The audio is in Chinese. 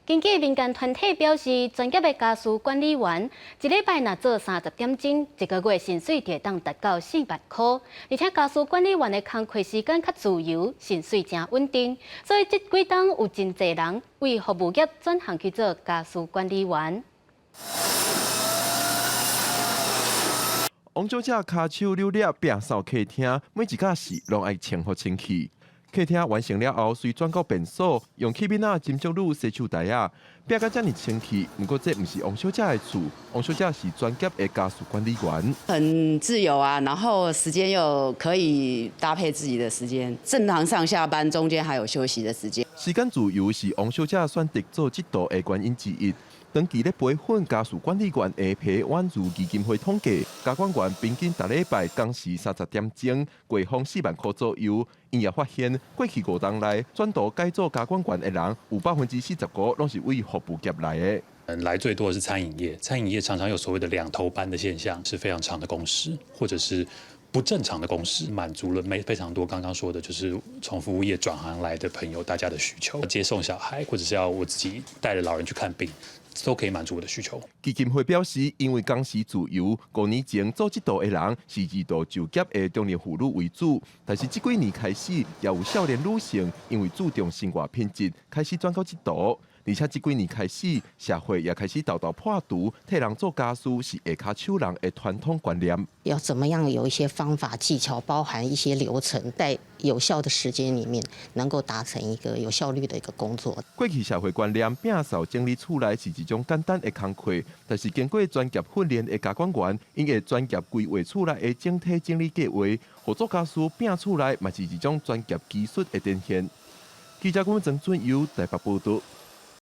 根据民间团体表示，专业的家事管理员一礼拜若做30点钟，一个月薪水就当达到4万块。而且家事管理员的工作时间较自由，薪水真稳定，所以这几档有真侪人为服务业转行去做家事管理员。王小姐骹手溜粒摒扫客厅，每一架事拢爱清好清气。客厅完成了后，随转到便所，用器皿仔金属乳洗手台啊，摒甲遮尔清气。不过这毋是王小姐的厝，王小姐是专业的家事管理员，很自由啊，然后时间又可以搭配自己的时间，正常上下班中间还有休息的时间。时间自由是王小姐选择做这道的原因之一。长期咧培训家事管理员的皮婉如基金会统计，家管员平均每礼拜工时30点钟，月俸4万块左右。因也发现，过去5年来转到改做家管员的人，有45%拢是为服务业来的。来最多的是餐饮业，餐饮业常常有所谓的2头班的现象，是非常长的工时，或者是不正常的工时，满足了非常多刚刚说的，就是从服务业转行来的朋友大家的需求，接送小孩，或者是要我自己带着老人去看病。都可以满足我的需求。基金会表示，因为工时自由，5年前做这道的人是2度就业的中年妇女为主，但是这几年开始，也有少年女性因为注重生活品质，开始转到这道。而且这几年开始，社会也开始道破除替人做家事是下骹手人的传统观念。要怎么样有一些方法技巧，包含一些流程，在有效的时间里面，能够达成一个有效率的一个工作。过去社会观念，摒扫整理厝内是一种简单的工课，但是经过专业训练的家管员，因会专业规划厝内的整体整理计划，合作家事摒厝内嘛是一种专业技术的展现。记者郭曾俊由台北报道。